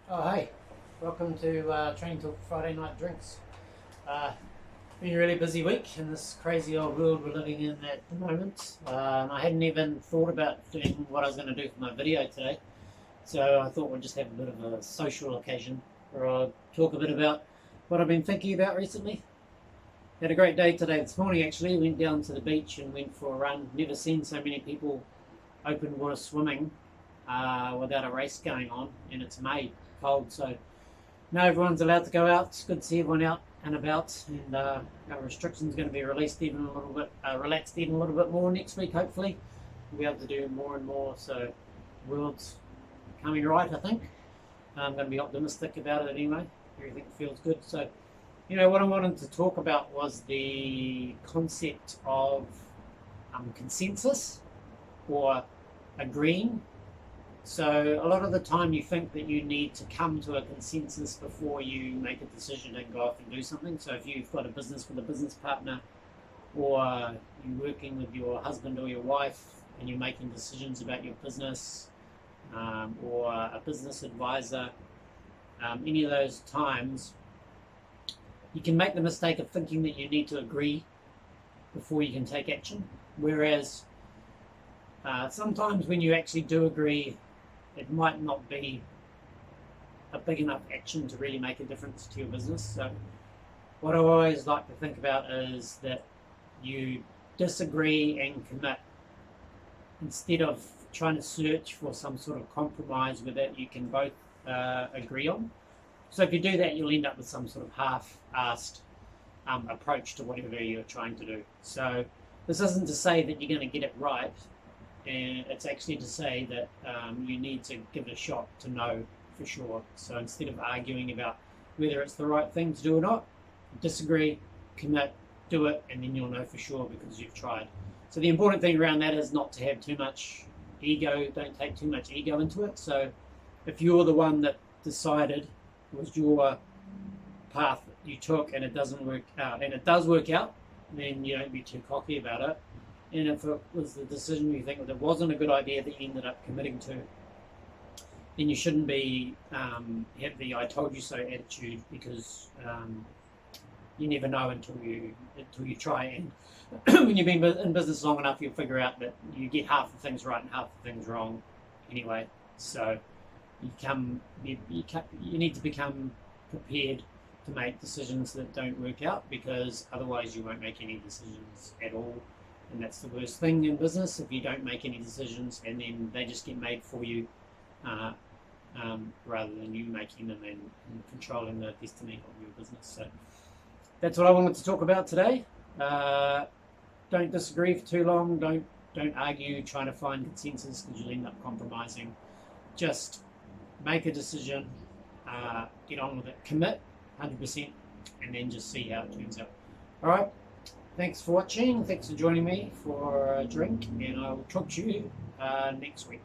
Oh, hey, welcome to Training Talk Friday Night Drinks. Been a really busy week in this crazy old world we're living in at the moment. I hadn't even thought about doing what I was going to do for my video today, so I thought we'd just have a bit of a social occasion where I'll talk a bit about what I've been thinking about recently. Had a great day today this morning actually. Went down to the beach and went for a run. Never seen so many people open water swimming without a race going on, and it's May, cold, so now everyone's allowed to go out. It's good to see everyone out and about, and our restrictions are going to be released even a little bit, relaxed even a little bit more next week. Hopefully, we'll be able to do more and more. So, the world's coming right. I think I'm going to be optimistic about it anyway. Everything feels good. So, what I wanted to talk about was the concept of consensus or agreeing. So a lot of the time you think that you need to come to a consensus before you make a decision and go off and do something. So if you've got a business with a business partner, or you're working with your husband or your wife and you're making decisions about your business, or a business advisor, any of those times, you can make the mistake of thinking that you need to agree before you can take action. Whereas sometimes when you actually do agree, it might not be a big enough action to really make a difference to your business. So what I always like to think about is that you disagree and commit instead of trying to search for some sort of compromise with it you can both agree on. So if you do that, you'll end up with some sort of half-assed approach to whatever you're trying to do. So this isn't to say that you're going to get it right, and it's actually to say that you need to give it a shot to know for sure. So instead of arguing about whether it's the right thing to do or not, disagree, commit, do it, and then you'll know for sure because you've tried. So the important thing around that is not to have too much ego. Don't take too much ego into it. So if you're the one that decided it was your path that you took and it doesn't work out, and it does work out, then you don't be too cocky about it. And if it was the decision you think that it wasn't a good idea that you ended up committing to, then you shouldn't be have the "I told you so" attitude, because you never know until you try. And when you've been in business long enough, you'll figure out that you get half the things right and half the things wrong anyway. So you need to become prepared to make decisions that don't work out, because otherwise you won't make any decisions at all. And that's the worst thing in business, if you don't make any decisions and then they just get made for you, rather than you making them and controlling the destiny of your business. So that's what I wanted to talk about today. Don't disagree for too long. Don't argue trying to find consensus, because you'll end up compromising. Just make a decision, get on with it, commit 100%, and then just see how it turns out. All right. Thanks for watching. Thanks for joining me for a drink, and I will talk to you next week.